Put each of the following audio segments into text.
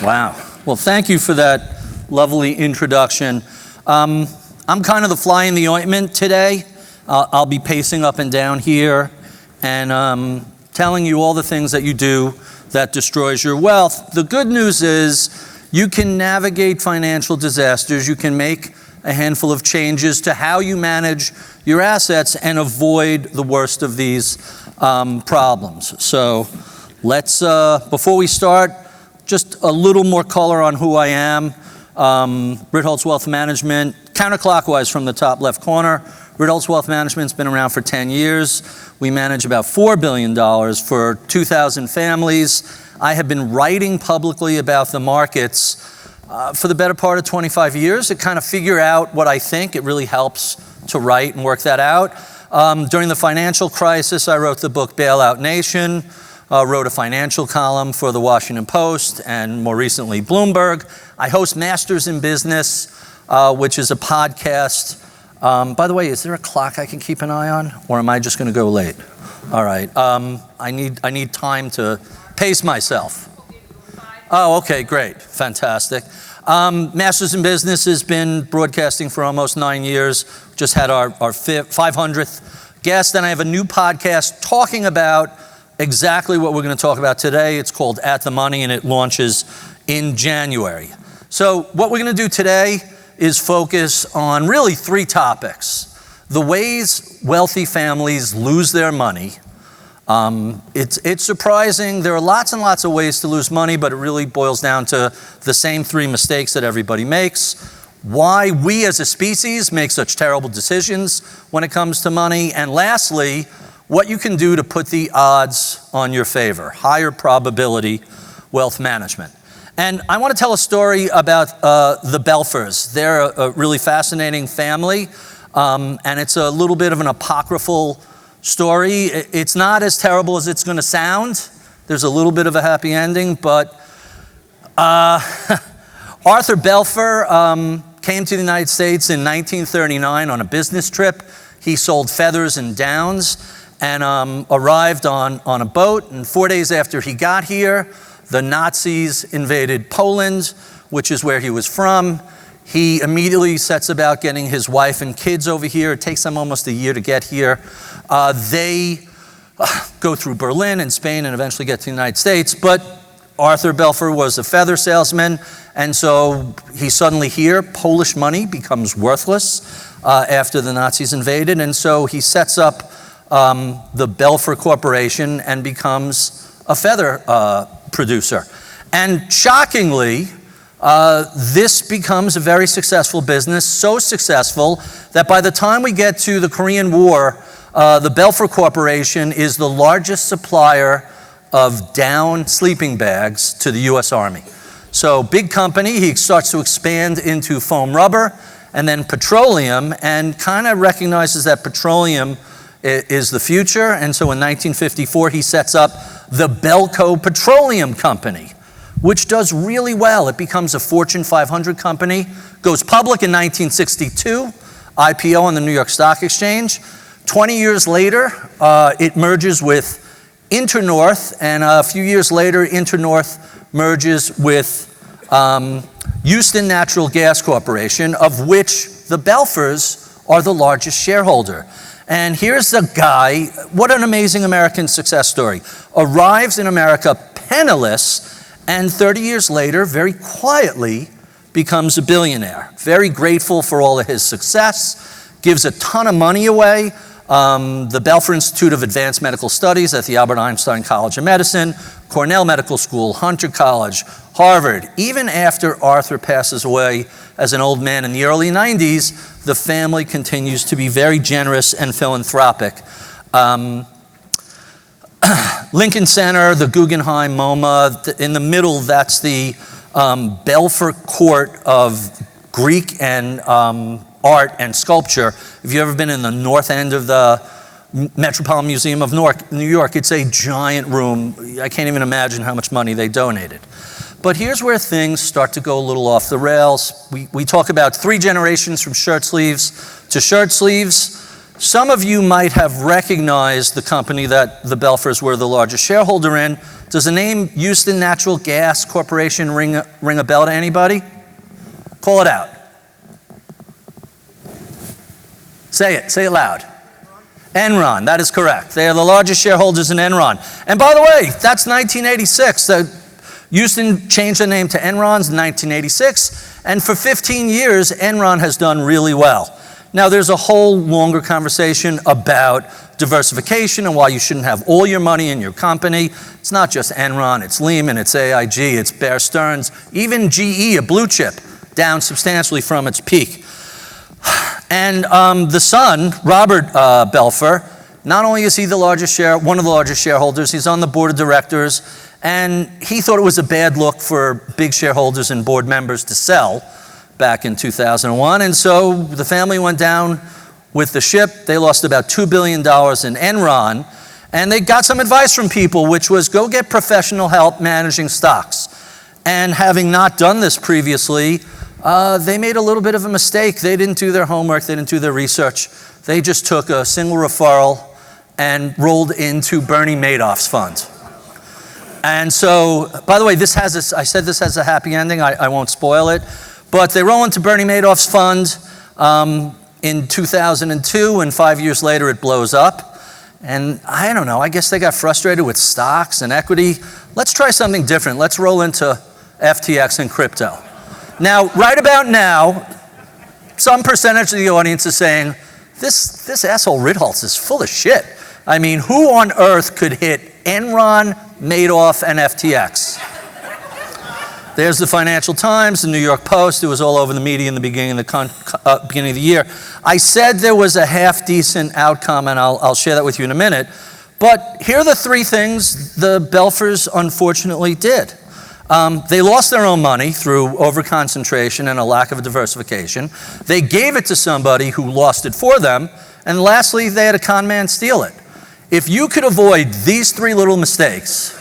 Wow. Well, thank you for that lovely introduction. I'm kind of the fly in the ointment today. I'll be pacing up and down here and telling you all the things that you do that destroys your wealth. The good news is you can navigate financial disasters. You can make a handful of changes to how you manage your assets and avoid the worst of these problems. So let's, before we start, just a little more color on who I am. Ritholtz Wealth Management, counterclockwise from the top left corner. Ritholtz Wealth Management's been around for 10 years. We manage about $4 billion for 2,000 families. I have been writing publicly about the markets for the better part of 25 years to kind of figure out what I think. It really helps to write and work that out. During the financial crisis, I wrote the book Bailout Nation, wrote a financial column for the Washington Post and more recently Bloomberg. I host Masters in Business, which is a podcast. By the way, is there a clock I can keep an eye on, or am I just going to go late? All right. I need time to pace myself. Oh, okay, great, fantastic. Masters in Business has been broadcasting for almost 9 years. Just had our 500th guest, and I have a new podcast talking about exactly what we're going to talk about today. It's called At the Money, and it launches in January. So what we're going to do today is focus on really 3 topics. The ways wealthy families lose their money. It's surprising. There are lots and lots of ways to lose money, but it really boils down to the same 3 mistakes that everybody makes. Why we as a species make such terrible decisions when it comes to money. And lastly, what you can do to put the odds on your favor. Higher probability wealth management. And I want to tell a story about the Belfers. They're a really fascinating family, and it's a little bit of an apocryphal story. It's not as terrible as it's going to sound. There's a little bit of a happy ending, but Arthur Belfer came to the United States in 1939 on a business trip. He sold feathers and downs and arrived on a boat, and 4 days after he got here, the Nazis invaded Poland, which is where he was from. He immediately sets about getting his wife and kids over here. It takes them almost a year to get here. They go through Berlin and Spain and eventually get to the United States. But Arthur Belfer was a feather salesman, and so he's suddenly here. Polish money becomes worthless after the Nazis invaded, and so he sets up the Belfer Corporation and becomes a feather producer. And shockingly, this becomes a very successful business, so successful that by the time we get to the Korean War, the Belfer Corporation is the largest supplier of down sleeping bags to the US Army. So big company, he starts to expand into foam rubber and then petroleum, and kind of recognizes that petroleum is the future. And so in 1954, he sets up the Belco Petroleum Company, which does really well. It becomes a Fortune 500 company, goes public in 1962, IPO on the New York Stock Exchange. 20 years later, it merges with Internorth, and a few years later, Internorth merges with Houston Natural Gas Corporation, of which the Belfers are the largest shareholder. And here's a guy, what an amazing American success story. Arrives in America penniless, and 30 years later, very quietly, becomes a billionaire. Very grateful for all of his success, gives a ton of money away. The Belfer Institute of Advanced Medical Studies at the Albert Einstein College of Medicine, Cornell Medical School, Hunter College, Harvard. Even after Arthur passes away as an old man in the early 90s, the family continues to be very generous and philanthropic. Lincoln Center, the Guggenheim, MoMA, in the middle, that's the Belfer Court of Greek and art and sculpture. If you've ever been in the north end of the Metropolitan Museum of New York, it's a giant room. I can't even imagine how much money they donated. But here's where things start to go a little off the rails. We talk about 3 generations from shirt sleeves to shirt sleeves. Some of you might have recognized the company that the Belfers were the largest shareholder in. Does the name Houston Natural Gas Corporation ring a bell to anybody? Call it out. Say it loud. Enron, that is correct. They are the largest shareholders in Enron. And by the way, that's 1986. Houston changed the name to Enron's in 1986, and for 15 years, Enron has done really well. Now, there's a whole longer conversation about diversification and why you shouldn't have all your money in your company. It's not just Enron, it's Lehman, it's AIG, it's Bear Stearns, even GE, a blue chip, down substantially from its peak. And the son, Robert Belfer, not only is he one of the largest shareholders, he's on the board of directors, and he thought it was a bad look for big shareholders and board members to sell back in 2001, and so the family went down with the ship. They lost about $2 billion in Enron, and they got some advice from people, which was go get professional help managing stocks. And having not done this previously, they made a little bit of a mistake. They didn't do their homework, they didn't do their research. They just took a single referral and rolled into Bernie Madoff's fund. And so, by the way, I said this has a happy ending, I won't spoil it. But they roll into Bernie Madoff's fund in 2002, and 5 years later it blows up. And I don't know, I guess they got frustrated with stocks and equity. Let's try something different. Let's roll into FTX and crypto. Now, right about now, some percentage of the audience is saying, this asshole Ritholtz is full of shit. I mean, who on earth could hit Enron, Madoff, and FTX? There's the Financial Times, the New York Post. It was all over the media in the beginning of the year. I said there was a half-decent outcome, and I'll share that with you in a minute. But here are the three things the Belfers unfortunately did. They lost their own money through overconcentration and a lack of diversification. They gave it to somebody who lost it for them. And lastly, they had a con man steal it. If you could avoid these three little mistakes,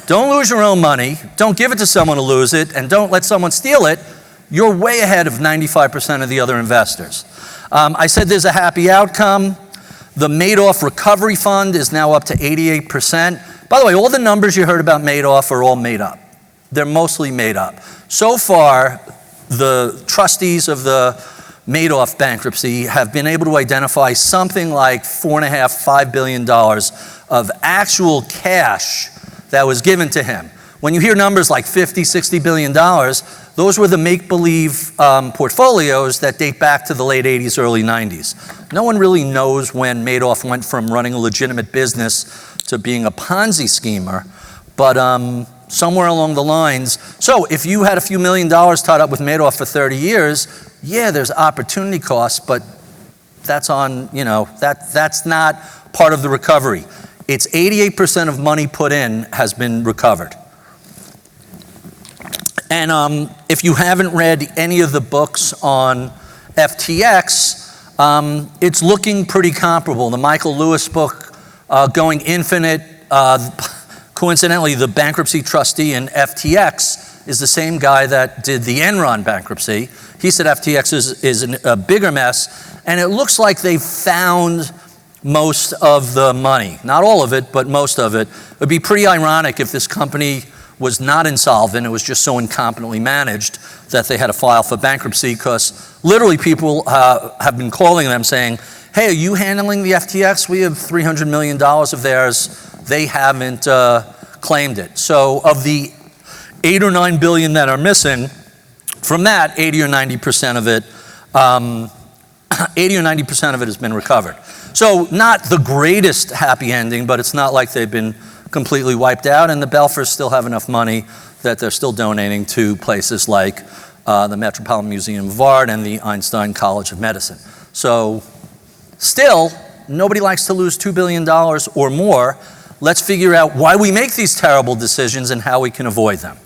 don't lose your own money, don't give it to someone to lose it, and don't let someone steal it, you're way ahead of 95% of the other investors. I said there's a happy outcome. The Madoff Recovery Fund is now up to 88%. By the way, all the numbers you heard about Madoff are all made up. They're mostly made up. So far, the trustees of the Madoff bankruptcy have been able to identify something like $4.5–5 billion of actual cash that was given to him. When you hear numbers like $50–60 billion, those were the make-believe portfolios that date back to the late 80s, early 90s. No one really knows when Madoff went from running a legitimate business to being a Ponzi schemer, but somewhere along the lines. So if you had a few $1 million tied up with Madoff for 30 years, yeah, there's opportunity costs, but that's that's not part of the recovery. It's 88% of money put in has been recovered. And if you haven't read any of the books on FTX, it's looking pretty comparable. The Michael Lewis book, Going Infinite, coincidentally, the bankruptcy trustee in FTX is the same guy that did the Enron bankruptcy. He said FTX is a bigger mess, and it looks like they've found most of the money. Not all of it, but most of it. It would be pretty ironic if this company was not insolvent, it was just so incompetently managed that they had to file for bankruptcy, because literally people have been calling them saying, hey, are you handling the FTX? We have $300 million of theirs. They haven't claimed it. So of the 8 or 9 billion that are missing, from that, 80 or 90% of it, 80 or 90% of it has been recovered. So not the greatest happy ending, but it's not like they've been completely wiped out, and the Belfers still have enough money that they're still donating to places like the Metropolitan Museum of Art and the Einstein College of Medicine. So still, nobody likes to lose $2 billion or more. Let's figure out why we make these terrible decisions and how we can avoid them.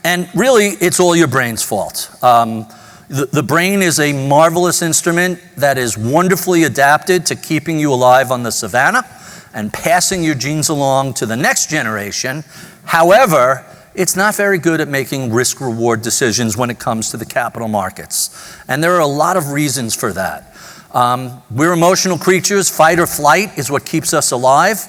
And really, it's all your brain's fault. The brain is a marvelous instrument that is wonderfully adapted to keeping you alive on the savannah and passing your genes along to the next generation. However, it's not very good at making risk-reward decisions when it comes to the capital markets. And there are a lot of reasons for that. We're emotional creatures. Fight or flight is what keeps us alive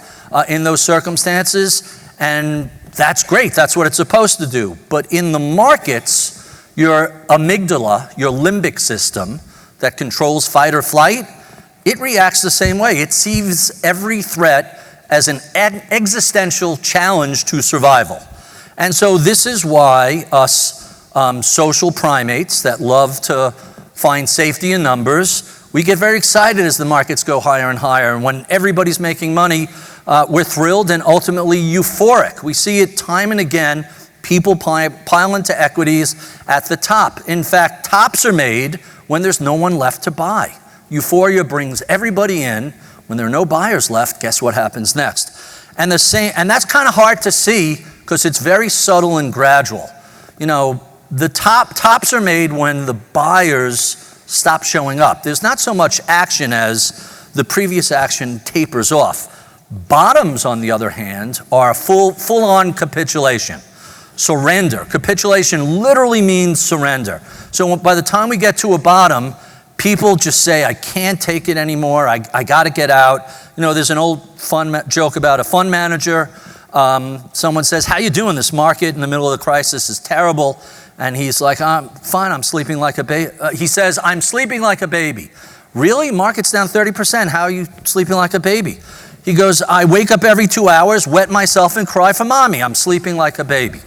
in those circumstances, and that's great. That's what it's supposed to do. But in the markets, your amygdala, your limbic system that controls fight or flight, it reacts the same way. It sees every threat as an existential challenge to survival. And so this is why us social primates that love to find safety in numbers, we get very excited as the markets go higher and higher. And when everybody's making money, we're thrilled and ultimately euphoric. We see it time and again, people pile into equities at the top. In fact, tops are made when there's no one left to buy. Euphoria brings everybody in. When there are no buyers left, guess what happens next? And that's kind of hard to see because it's very subtle and gradual. You know, the tops are made when the buyers stop showing up. There's not so much action as the previous action tapers off. Bottoms, on the other hand, are full-on capitulation. Surrender. Capitulation literally means surrender. So by the time we get to a bottom, people just say, I can't take it anymore, I got to get out. You know, there's an old fun joke about a fund manager. Someone says, how you doing? This market in the middle of the crisis is terrible. And he's like, I'm fine, I'm sleeping like a baby. He says, I'm sleeping like a baby. Really? Market's down 30%, how are you sleeping like a baby? He goes, I wake up every 2 hours, wet myself and cry for mommy. I'm sleeping like a baby.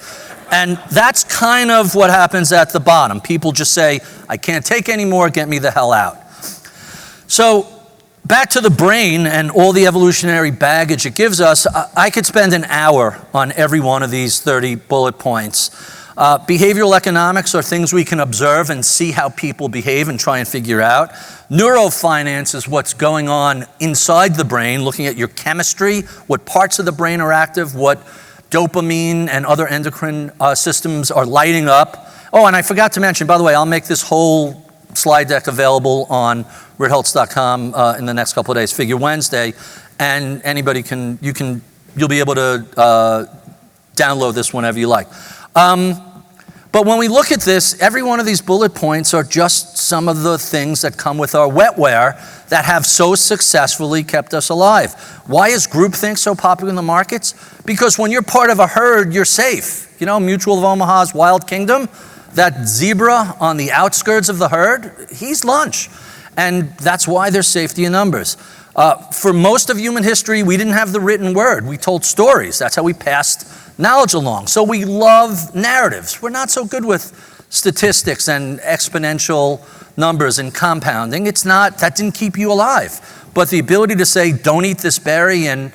And that's kind of what happens at the bottom. People just say, I can't take anymore, get me the hell out. So back to the brain and all the evolutionary baggage it gives us, I could spend an hour on every one of these 30 bullet points. Behavioral economics are things we can observe and see how people behave and try and figure out. Neurofinance is what's going on inside the brain, looking at your chemistry, what parts of the brain are active, what dopamine and other endocrine systems are lighting up. Oh, and I forgot to mention, by the way, I'll make this whole slide deck available on ritholtz.com in the next couple of days, Figure Wednesday, and anybody you'll be able to download this whenever you like. But when we look at this, every one of these bullet points are just some of the things that come with our wetware that have so successfully kept us alive. Why is groupthink so popular in the markets? Because when you're part of a herd, you're safe. You know, Mutual of Omaha's Wild Kingdom, that zebra on the outskirts of the herd, he's lunch. And that's why there's safety in numbers. For most of human history, we didn't have the written word. We told stories. That's how we passed knowledge along. So we love narratives. We're not so good with statistics and exponential numbers and compounding. That didn't keep you alive. But the ability to say, don't eat this berry and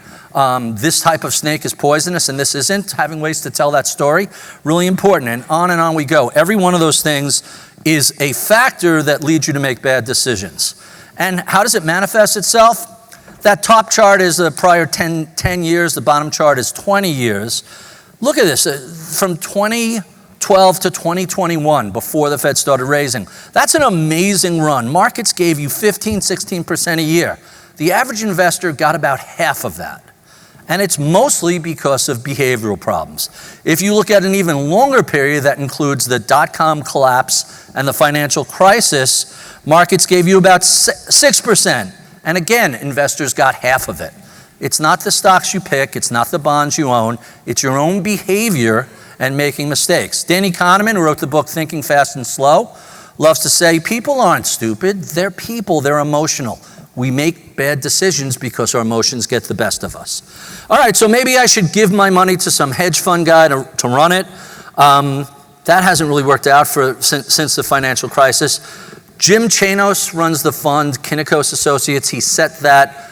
this type of snake is poisonous and this isn't, having ways to tell that story, really important. And on we go. Every one of those things is a factor that leads you to make bad decisions. And how does it manifest itself? That top chart is the prior 10 years. The bottom chart is 20 years. Look at this, from 2012 to 2021, before the Fed started raising. That's an amazing run. Markets gave you 15, 16% a year. The average investor got about half of that. And it's mostly because of behavioral problems. If you look at an even longer period that includes the dot-com collapse and the financial crisis, markets gave you about 6%. And again, investors got half of it. It's not the stocks you pick, it's not the bonds you own, it's your own behavior and making mistakes. Danny Kahneman, who wrote the book Thinking Fast and Slow, loves to say, people aren't stupid, they're people, they're emotional. We make bad decisions because our emotions get the best of us. All right, so maybe I should give my money to some hedge fund guy to run it. That hasn't really worked out since the financial crisis. Jim Chanos runs the fund, Kinnikos Associates. He set that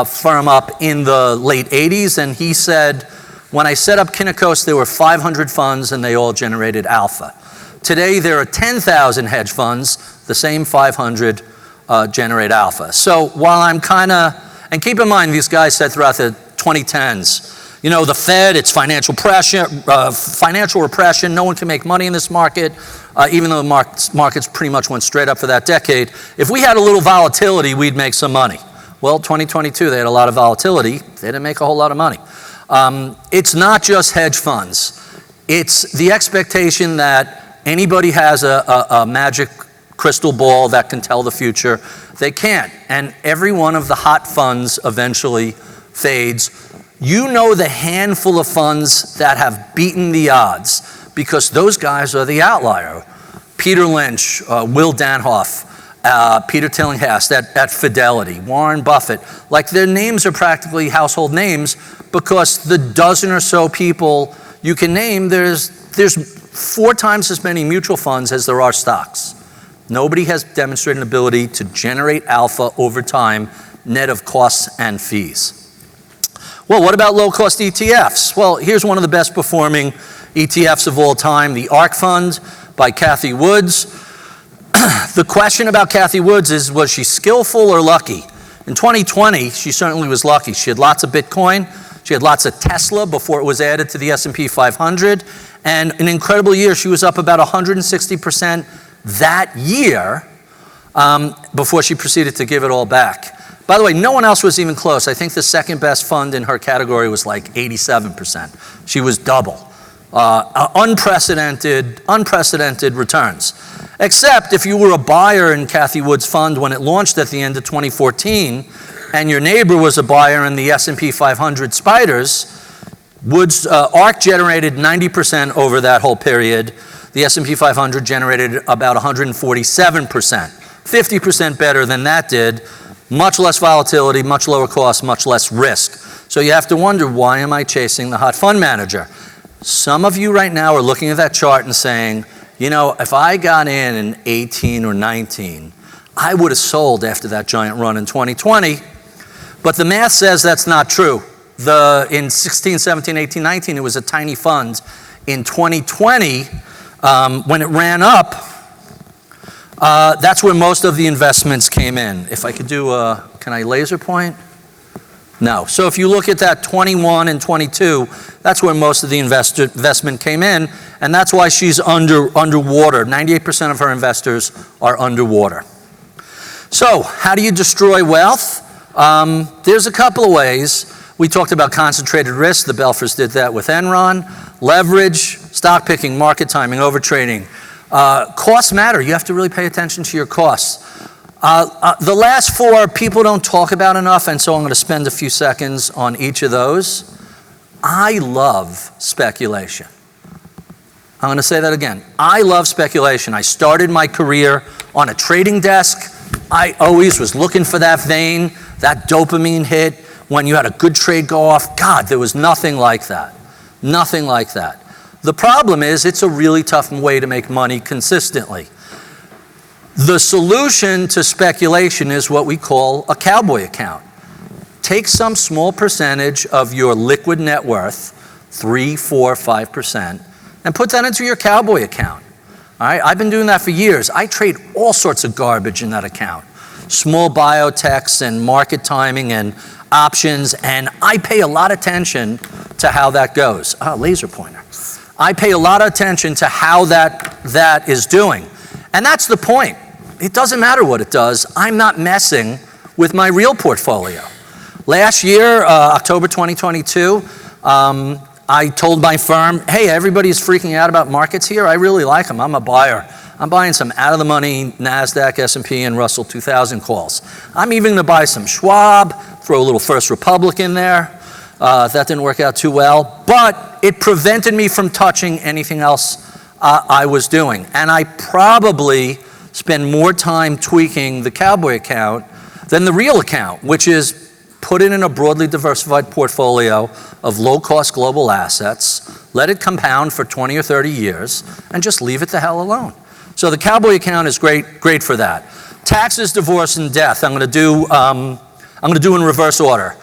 firm up in the late 80s, and he said, when I set up Kinnikos, there were 500 funds and they all generated alpha. Today, there are 10,000 hedge funds, the same 500 generate alpha. So while I'm and keep in mind, these guys said throughout the 2010s, you know, the Fed, it's financial pressure, financial repression, no one can make money in this market, even though the markets pretty much went straight up for that decade. If we had a little volatility, we'd make some money. Well, 2022, they had a lot of volatility. They didn't make a whole lot of money. It's not just hedge funds. It's the expectation that anybody has a magic crystal ball that can tell the future. They can't. And every one of the hot funds eventually fades. You know the handful of funds that have beaten the odds because those guys are the outlier. Peter Lynch, Will Danhoff, Peter Tillinghast at Fidelity, Warren Buffett. Like their names are practically household names because the dozen or so people you can name, there's 4 times as many mutual funds as there are stocks. Nobody has demonstrated an ability to generate alpha over time, net of costs and fees. Well, what about low-cost ETFs? Well, here's one of the best performing ETFs of all time, the ARK Fund by Cathie Woods. The question about Cathie Woods is, was she skillful or lucky? In 2020, she certainly was lucky. She had lots of Bitcoin. She had lots of Tesla before it was added to the S&P 500. And an incredible year. She was up about 160% that year before she proceeded to give it all back. By the way, no one else was even close. I think the second best fund in her category was like 87%. She was double. Unprecedented returns. Except if you were a buyer in Cathie Wood's fund when it launched at the end of 2014, and your neighbor was a buyer in the S&P 500 Spiders, Woods ARK generated 90% over that whole period. The S&P 500 generated about 147%, 50% better than that did. Much less volatility, much lower cost, much less risk. So you have to wonder, why am I chasing the hot fund manager? Some of you right now are looking at that chart and saying, you know, if I got in 18 or 19, I would have sold after that giant run in 2020. But the math says that's not true. In 16, 17, 18, 19, it was a tiny fund. In 2020, when it ran up, that's where most of the investments came in. If I could do can I laser point? No. So if you look at that 21 and 22, that's where most of the investment came in, and that's why she's underwater. 98% of her investors are underwater. So how do you destroy wealth? There's a couple of ways. We talked about concentrated risk. The Belfers did that with Enron. Leverage, stock picking, market timing, overtrading. Costs matter. You have to really pay attention to your costs. The last 4 people don't talk about enough, and so I'm going to spend a few seconds on each of those. I love speculation. I'm going to say that again. I love speculation. I started my career on a trading desk. I always was looking for that vein, that dopamine hit, when you had a good trade go off. God, there was nothing like that. Nothing like that. The problem is it's a really tough way to make money consistently. The solution to speculation is what we call a cowboy account. Take some small percentage of your liquid net worth, 3, 4, 5%, and put that into your cowboy account. All right? I've been doing that for years. I trade all sorts of garbage in that account. Small biotechs and market timing and options, and I pay a lot of attention to how that goes. Laser pointer. I pay a lot of attention to how that is doing. And that's the point. It doesn't matter what it does. I'm not messing with my real portfolio. Last year, October 2022, I told my firm, hey, everybody's freaking out about markets here. I really like them. I'm a buyer. I'm buying some out-of-the-money NASDAQ, S&P, and Russell 2000 calls. I'm even going to buy some Schwab, throw a little First Republic in there. That didn't work out too well. But it prevented me from touching anything else I was doing. And I probably spend more time tweaking the cowboy account than the real account, which is put it in a broadly diversified portfolio of low-cost global assets, let it compound for 20 or 30 years, and just leave it the hell alone. So the cowboy account is great for that. Taxes, divorce, and death. I'm going to do in reverse order.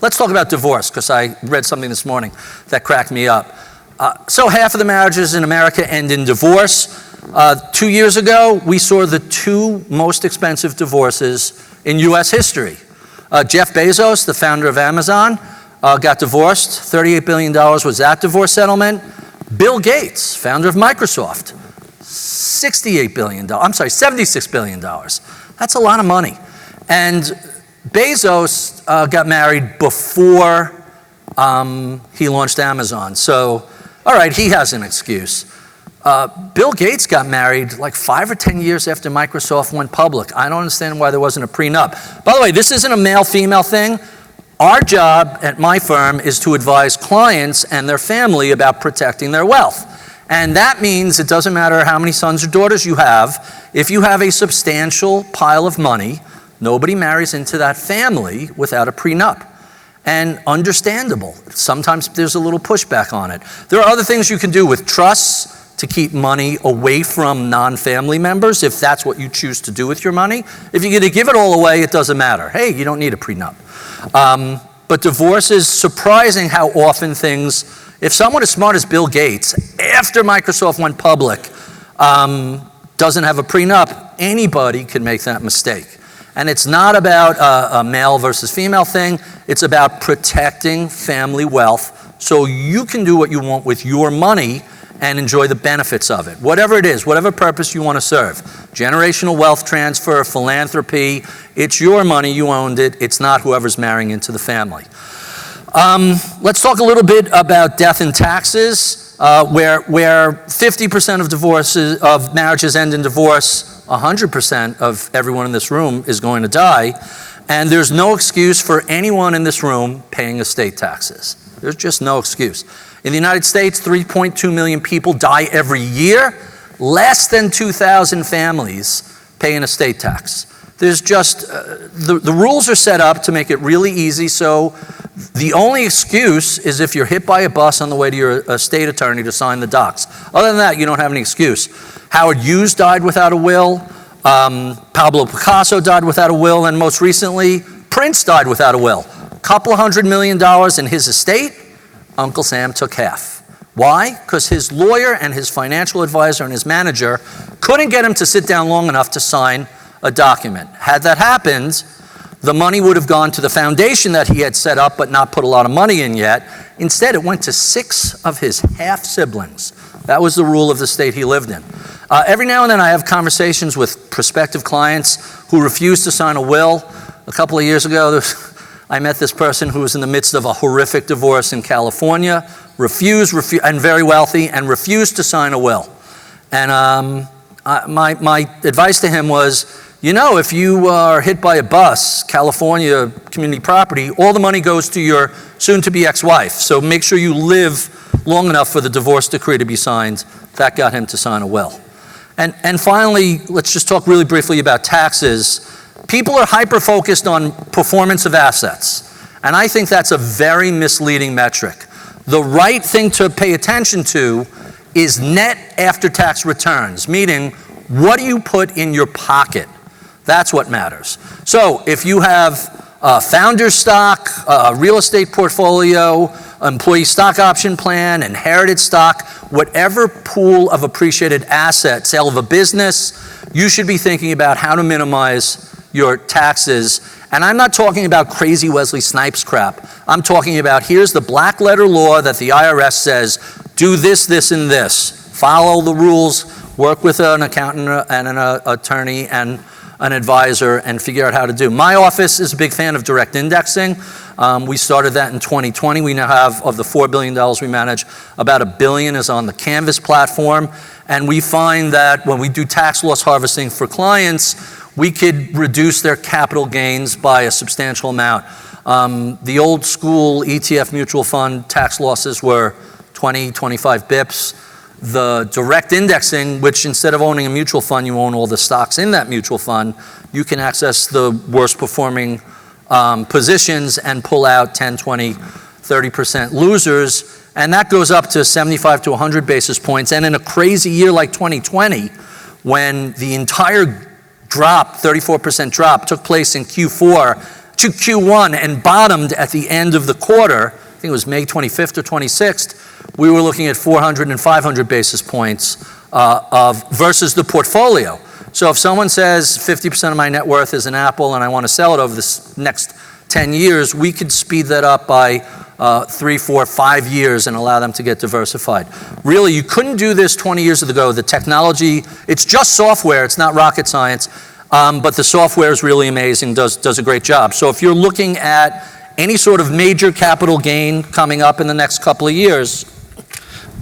Let's talk about divorce, because I read something this morning that cracked me up. So half of the marriages in America end in divorce. 2 years ago, we saw the 2 most expensive divorces in U.S. history. Jeff Bezos, the founder of Amazon, got divorced. $38 billion was that divorce settlement. Bill Gates, founder of Microsoft, $76 billion. That's a lot of money. And Bezos got married before he launched Amazon. So, all right, he has an excuse. Bill Gates got married like 5 or 10 years after Microsoft went public. I don't understand why there wasn't a prenup. By the way, this isn't a male-female thing. Our job at my firm is to advise clients and their family about protecting their wealth. And that means it doesn't matter how many sons or daughters you have. If you have a substantial pile of money, nobody marries into that family without a prenup. And understandable. Sometimes there's a little pushback on it. There are other things you can do with trusts to keep money away from non-family members, if that's what you choose to do with your money. If you're going to give it all away, it doesn't matter. Hey, you don't need a prenup. But divorce is surprising how often things, if someone as smart as Bill Gates, after Microsoft went public, doesn't have a prenup, anybody can make that mistake. And it's not about a male versus female thing. It's about protecting family wealth so you can do what you want with your money and enjoy the benefits of it. Whatever it is, whatever purpose you want to serve. Generational wealth transfer, philanthropy, it's your money, you owned it. It's not whoever's marrying into the family. Let's talk a little bit about death and taxes, where 50% of marriages end in divorce. 100% of everyone in this room is going to die, and there's no excuse for anyone in this room paying estate taxes. There's just no excuse. In the United States, 3.2 million people die every year. Less than 2,000 families pay an estate tax. There's just, the rules are set up to make it really easy, so the only excuse is if you're hit by a bus on the way to your estate attorney to sign the docs. Other than that, you don't have any excuse. Howard Hughes died without a will. Pablo Picasso died without a will. And most recently, Prince died without a will. A couple $100 million in his estate, Uncle Sam took half. Why? Because his lawyer and his financial advisor and his manager couldn't get him to sit down long enough to sign a document. Had that happened, the money would have gone to the foundation that he had set up but not put a lot of money in yet. Instead, it went to 6 of his half-siblings. That was the rule of the state he lived in. Every now and then I have conversations with prospective clients who refuse to sign a will. A couple of years ago, I met this person who was in the midst of a horrific divorce in California, refused and very wealthy, and refused to sign a will. And my advice to him was, you know, if you are hit by a bus, California community property, all the money goes to your soon-to-be ex-wife. So make sure you live long enough for the divorce decree to be signed. That got him to sign a will. And finally, let's just talk really briefly about taxes. People are hyper-focused on performance of assets, and I think that's a very misleading metric. The right thing to pay attention to is net after-tax returns, meaning what do you put in your pocket? That's what matters. So if you have founder's stock, real estate portfolio, employee stock option plan, inherited stock, whatever pool of appreciated asset, sale of a business, you should be thinking about how to minimize your taxes. And I'm not talking about crazy Wesley Snipes crap. I'm talking about here's the black letter law that the IRS says, do this, this, and this. Follow the rules, work with an accountant and an attorney and an advisor and figure out how to do. My office is a big fan of direct indexing. We started that in 2020. We now have, of the $4 billion we manage, about $1 billion is on the Canvas platform. And we find that when we do tax loss harvesting for clients, we could reduce their capital gains by a substantial amount. The old school ETF mutual fund tax losses were 20, 25 bips. The direct indexing, which instead of owning a mutual fund, you own all the stocks in that mutual fund, you can access the worst performing positions and pull out 10, 20, 30% losers. And that goes up to 75 to 100 basis points. And in a crazy year like 2020, when the entire drop, 34% drop, took place in Q4 to Q1 and bottomed at the end of the quarter, I think it was May 25th or 26th, we were looking at 400 and 500 basis points versus the portfolio. So if someone says 50% of my net worth is in Apple and I want to sell it over this next 10 years, we could speed that up by 3, 4, 5 years and allow them to get diversified. Really, you couldn't do this 20 years ago. The technology, it's just software, it's not rocket science, but the software is really amazing, does a great job. So if you're looking at any sort of major capital gain coming up in the next couple of years,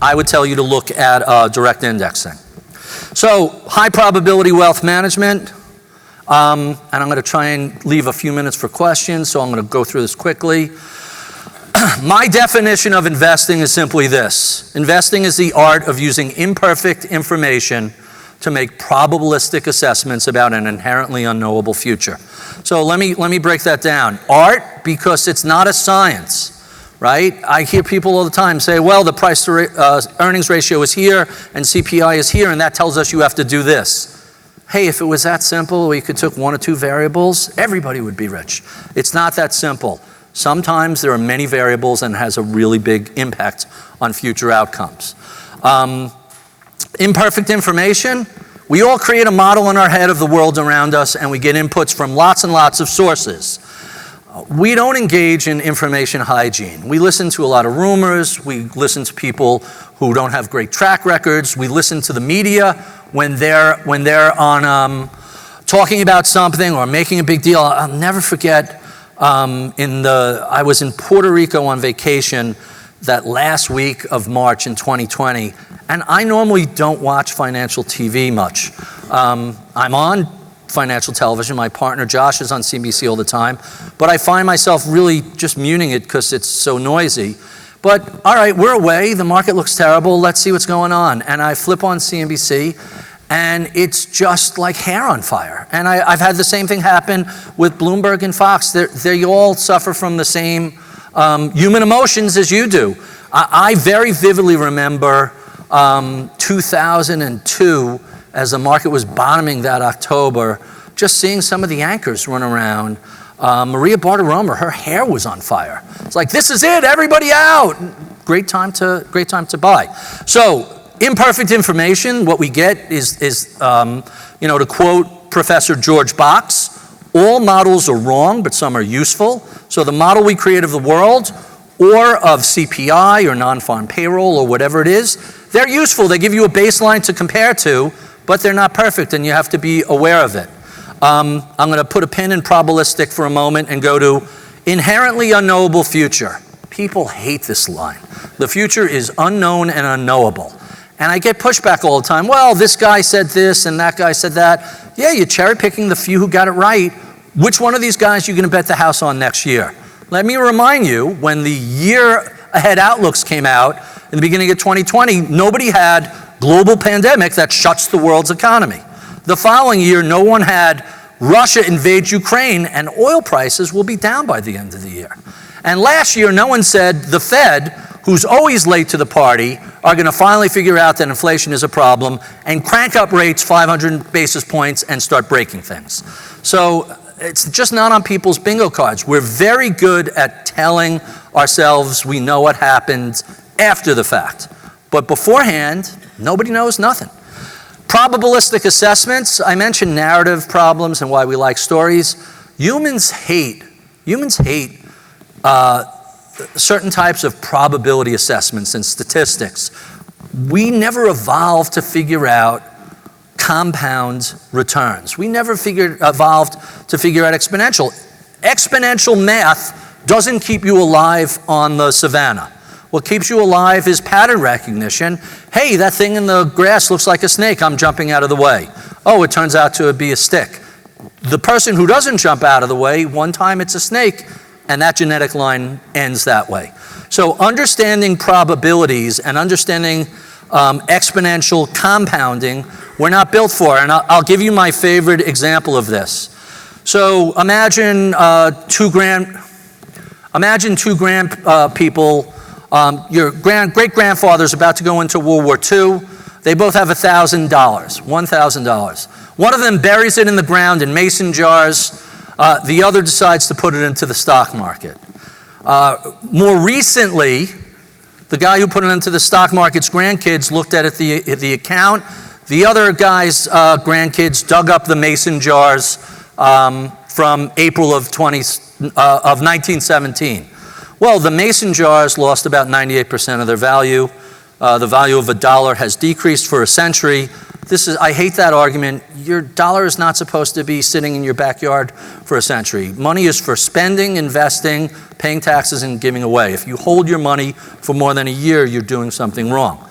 I would tell you to look at direct indexing. So high probability wealth management, and I'm going to try and leave a few minutes for questions, so I'm going to go through this quickly. My definition of investing is simply this. Investing is the art of using imperfect information to make probabilistic assessments about an inherently unknowable future. So let me break that down. Art, because it's not a science, right? I hear people all the time say, well, the price to earnings ratio is here and CPI is here, and that tells us you have to do this. Hey, if it was that simple, we could take one or two variables, everybody would be rich. It's not that simple. Sometimes there are many variables and has a really big impact on future outcomes. Imperfect information, we all create a model in our head of the world around us, and we get inputs from lots and lots of sources. We don't engage in information hygiene. We listen to a lot of rumors. We listen to people who don't have great track records. We listen to the media when they're on talking about something or making a big deal. I'll never forget, I was in Puerto Rico on vacation that last week of March in 2020, and I normally don't watch financial TV much. I'm on financial television. My partner Josh is on CNBC all the time, but I find myself really just muting it because it's so noisy. But all right, we're away, the market looks terrible, let's see what's going on. And I flip on CNBC, and it's just like hair on fire. And I've had the same thing happen with Bloomberg and Fox. They all suffer from the same human emotions as you do. I very vividly remember 2002, as the market was bottoming that October, just seeing some of the anchors run around. Maria Bartiromo, her hair was on fire. It's like, this is it, everybody out. Great time to buy. So imperfect information, what we get is to quote Professor George Box, all models are wrong, but some are useful. So the model we create of the world, or of CPI or non-farm payroll or whatever it is, they're useful. They give you a baseline to compare to, but they're not perfect, and you have to be aware of it. I'm going to put a pin in probabilistic for a moment and go to inherently unknowable future. People hate this line. The future is unknown and unknowable. And I get pushback all the time. Well, this guy said this and that guy said that. Yeah, you're cherry picking the few who got it right. Which one of these guys are you going to bet the house on next year? Let me remind you, when the year ahead outlooks came out in the beginning of 2020, nobody had global pandemic that shuts the world's economy. The following year, no one had Russia invade Ukraine, and oil prices will be down by the end of the year. And last year, no one said the Fed, who's always late to the party, are going to finally figure out that inflation is a problem and crank up rates 500 basis points and start breaking things. So it's just not on people's bingo cards. We're very good at telling ourselves we know what happened after the fact. But beforehand, nobody knows nothing. Probabilistic assessments, I mentioned narrative problems and why we like stories. Humans hate certain types of probability assessments and statistics. We never evolved to figure out compound returns. We never evolved to figure out exponential. Exponential math doesn't keep you alive on the savannah. What keeps you alive is pattern recognition. Hey, that thing in the grass looks like a snake. I'm jumping out of the way. Oh, it turns out to be a stick. The person who doesn't jump out of the way, one time it's a snake, and that genetic line ends that way. So understanding probabilities and understanding exponential compounding, we're not built for. And I'll give you my favorite example of this. So imagine two people. Your great-grandfather's about to go into World War II. They both have $1,000. One of them buries it in the ground in mason jars. The other decides to put it into the stock market. More recently, the guy who put it into the stock market's grandkids looked at the account. The other guy's grandkids dug up the mason jars from April of 1917. Well, the mason jars lost about 98% of their value. The value of $1 has decreased for a century. I hate that argument. Your dollar is not supposed to be sitting in your backyard for a century. Money is for spending, investing, paying taxes, and giving away. If you hold your money for more than a year, you're doing something wrong.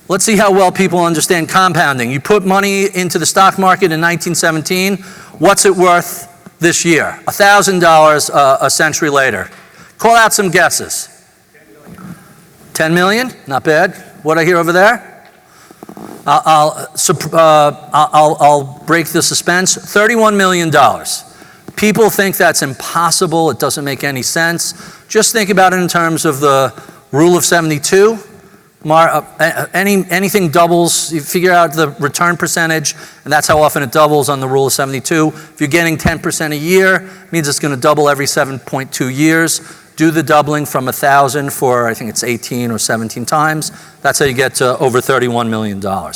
Let's see how well people understand compounding. You put money into the stock market in 1917. What's it worth this year? $1,000 a century later. Call out some guesses. 10 million? Not bad. What I hear over there? I'll break the suspense. $31 million. People think that's impossible. It doesn't make any sense. Just think about it in terms of the rule of 72. Anything doubles, you figure out the return percentage, and that's how often it doubles on the rule of 72. If you're getting 10% a year, it means it's going to double every 7.2 years. Do the doubling from 1,000 for, I think it's 18 or 17 times. That's how you get to over $31 million. All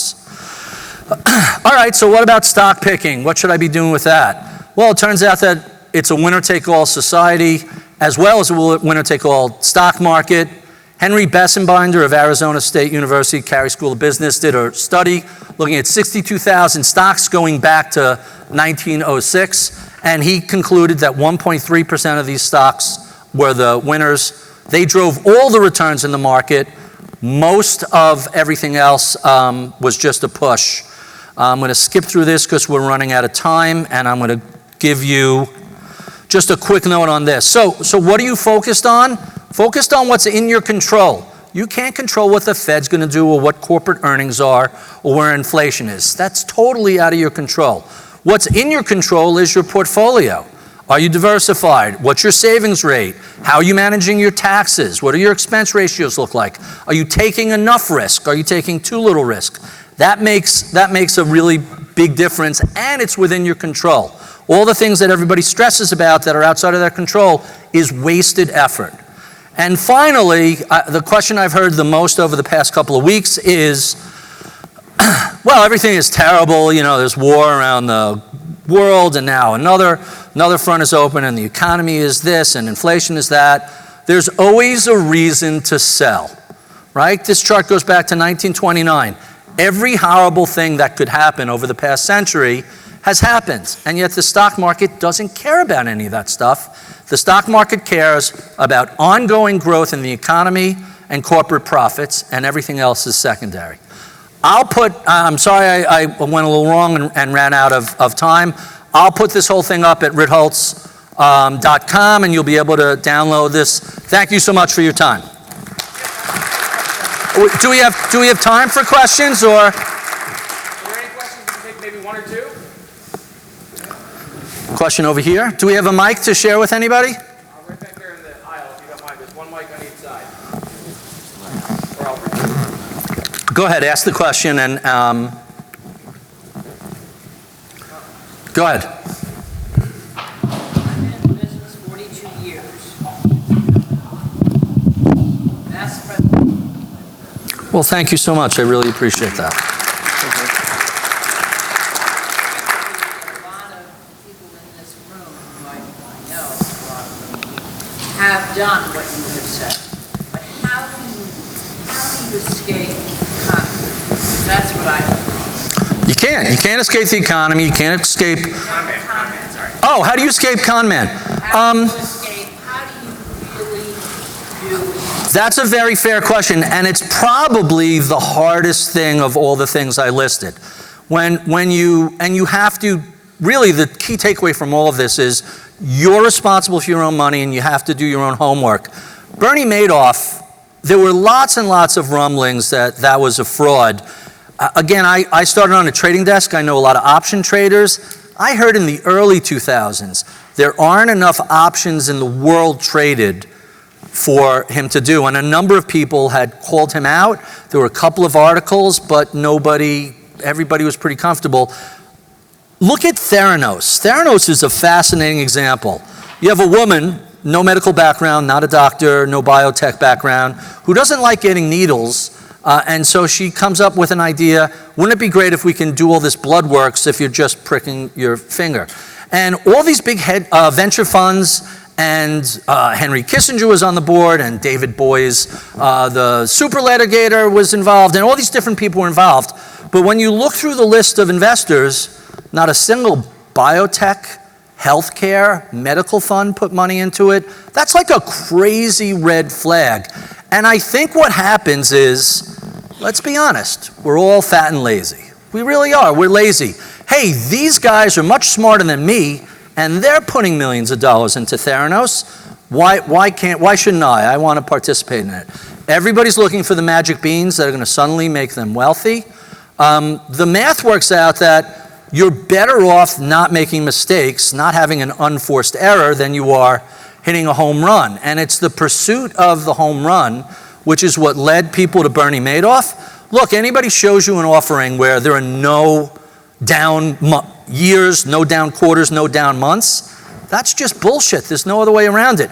right, so what about stock picking? What should I be doing with that? Well, it turns out that it's a winner-take-all society, as well as a winner-take-all stock market. Henry Bessenbinder of Arizona State University, Carey School of Business, did a study looking at 62,000 stocks going back to 1906, and he concluded that 1.3% of these stocks were the winners. They drove all the returns in the market. Most of everything else was just a push. I'm going to skip through this because we're running out of time, and I'm going to give you just a quick note on this. So what are you focused on? Focused on what's in your control. You can't control what the Fed's going to do or what corporate earnings are or where inflation is. That's totally out of your control. What's in your control is your portfolio. Are you diversified? What's your savings rate? How are you managing your taxes? What do your expense ratios look like? Are you taking enough risk? Are you taking too little risk? That makes a really big difference, and it's within your control. All the things that everybody stresses about that are outside of their control is wasted effort. And finally, the question I've heard the most over the past couple of weeks is, well, everything is terrible. You know, there's war around the world, and now another front is open, and the economy is this, and inflation is that. There's always a reason to sell, right? This chart goes back to 1929. Every horrible thing that could happen over the past century has happened, and yet the stock market doesn't care about any of that stuff. The stock market cares about ongoing growth in the economy and corporate profits, and everything else is secondary. I'm sorry I went a little wrong and ran out of time. I'll put this whole thing up at ritholtz.com, and you'll be able to download this. Thank you so much for your time. Do we have time for questions, or? Are there any questions? We can take maybe one or two. Question over here. Do we have a mic to share with anybody? Right back there in the aisle, if you don't mind. There's one mic on each side. Go ahead, ask the question, and go ahead. I've been in business 42 years. That's Well, thank you so much. I really appreciate that. a lot of people in this room who I know, a lot of them have done what you have said. But how do you escape conflict? That's what I think. You can't. You can't escape the economy. You can't escape. Con man, sorry. Oh, how do you escape con man? How do you escape? How do you really do it? That's a very fair question, and it's probably the hardest thing of all the things I listed. When you have to, really the key takeaway from all of this is you're responsible for your own money and you have to do your own homework. Bernie Madoff, there were lots and lots of rumblings that was a fraud. Again, I started on a trading desk. I know a lot of option traders. I heard in the early 2000s, there aren't enough options in the world traded for him to do. And a number of people had called him out. There were a couple of articles, but everybody was pretty comfortable. Look at Theranos. Theranos is a fascinating example. You have a woman, no medical background, not a doctor, no biotech background, who doesn't like getting needles. And so she comes up with an idea, wouldn't it be great if we can do all this blood works if you're just pricking your finger? And all these big venture funds, and Henry Kissinger was on the board, and David Boies, the superlitigator, was involved, and all these different people were involved. But when you look through the list of investors, not a single biotech, healthcare, medical fund put money into it. That's like a crazy red flag. And I think what happens is, let's be honest, we're all fat and lazy. We really are, we're lazy. Hey, these guys are much smarter than me, and they're putting millions of dollars into Theranos. Why shouldn't I? I want to participate in it. Everybody's looking for the magic beans that are going to suddenly make them wealthy. The math works out that you're better off not making mistakes, not having an unforced error, than you are hitting a home run. And it's the pursuit of the home run, which is what led people to Bernie Madoff. Look, anybody shows you an offering where there are no down years, no down quarters, no down months, that's just bullshit. There's no other way around it.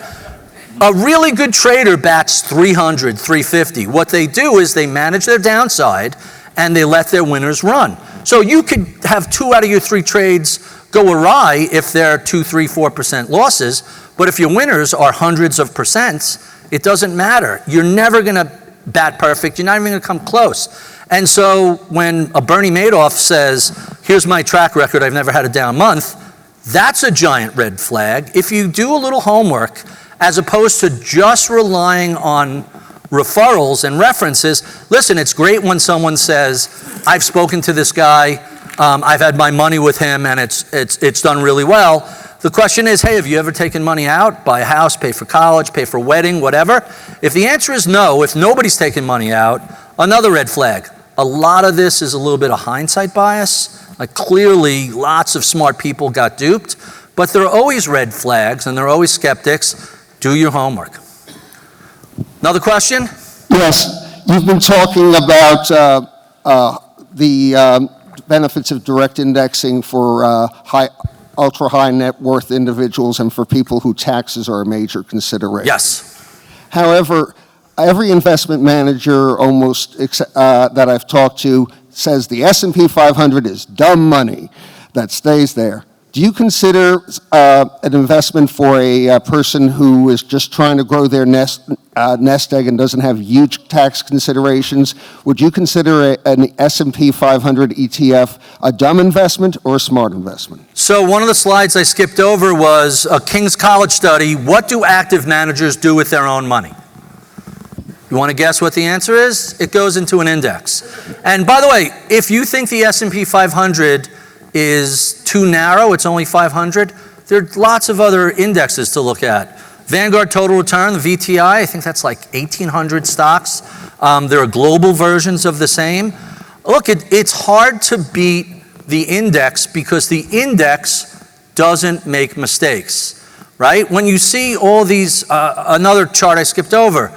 A really good trader bats 300, 350. What they do is they manage their downside and they let their winners run. So you could have 2 out of your 3 trades go awry if they're 2, 3, 4% losses, but if your winners are hundreds of percents, it doesn't matter. You're never gonna bat perfect, you're not even gonna come close. And so when a Bernie Madoff says, here's my track record, I've never had a down month, that's a giant red flag. If you do a little homework, as opposed to just relying on referrals and references, listen, it's great when someone says, I've spoken to this guy, I've had my money with him, and it's done really well. The question is, hey, have you ever taken money out, buy a house, pay for college, pay for a wedding, whatever? If the answer is no, if nobody's taken money out, another red flag. A lot of this is a little bit of hindsight bias. Like clearly, lots of smart people got duped, but there are always red flags and there are always skeptics. Do your homework. Another question? Yes, you've been talking about the benefits of direct indexing for ultra-high net worth individuals and for people who taxes are a major consideration. Yes. However, every investment manager almost that I've talked to says the S&P 500 is dumb money that stays there. Do you consider an investment for a person who is just trying to grow their nest egg and doesn't have huge tax considerations? Would you consider an S&P 500 ETF a dumb investment or a smart investment? So one of the slides I skipped over was a King's College study. What do active managers do with their own money? You want to guess what the answer is? It goes into an index. And by the way, if you think the S&P 500 is too narrow, it's only 500, there are lots of other indexes to look at. Vanguard Total Return, the VTI, I think that's like 1,800 stocks. There are global versions of the same. Look, it's hard to beat the index because the index doesn't make mistakes, right? When you see all these, another chart I skipped over,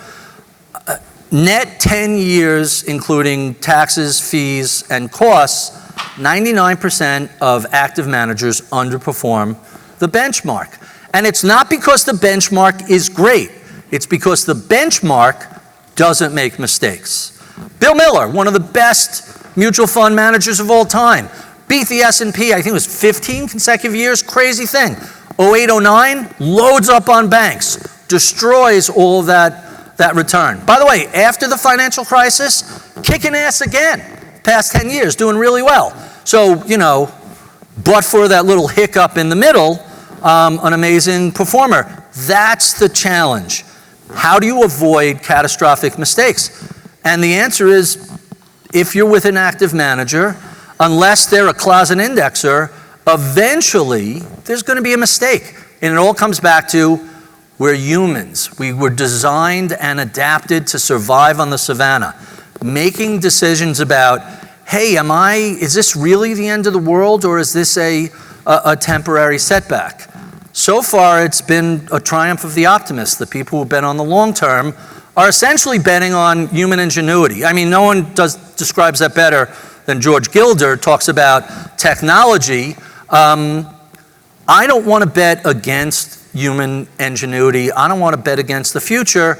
net 10 years, including taxes, fees, and costs, 99% of active managers underperform the benchmark. And it's not because the benchmark is great. It's because the benchmark doesn't make mistakes. Bill Miller, one of the best mutual fund managers of all time, beat the S&P, I think it was 15 consecutive years, crazy thing. 08, 09, loads up on banks, destroys all of that return. By the way, after the financial crisis, kicking ass again. Past 10 years, doing really well. So, you know, but for that little hiccup in the middle, an amazing performer. That's the challenge. How do you avoid catastrophic mistakes? And the answer is, if you're with an active manager, unless they're a closet indexer, eventually there's going to be a mistake. And it all comes back to, we're humans. We were designed and adapted to survive on the savannah. Making decisions about, hey, is this really the end of the world, or is this a temporary setback? So far, it's been a triumph of the optimists. The people who bet on the long term are essentially betting on human ingenuity. I mean, no one describes that better than George Gilder, talks about technology. I don't want to bet against human ingenuity. I don't want to bet against the future.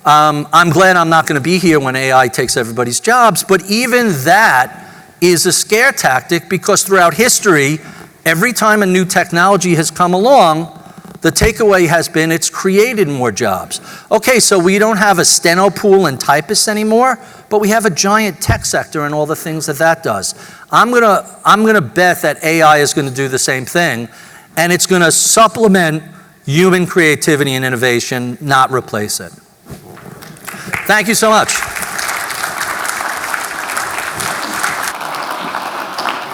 I'm glad I'm not going to be here when AI takes everybody's jobs, but even that is a scare tactic because throughout history, every time a new technology has come along, the takeaway has been it's created more jobs. Okay, so we don't have a steno pool and typists anymore, but we have a giant tech sector and all the things that does. I'm gonna bet that AI is going to do the same thing, and it's going to supplement human creativity and innovation, not replace it. Thank you so much.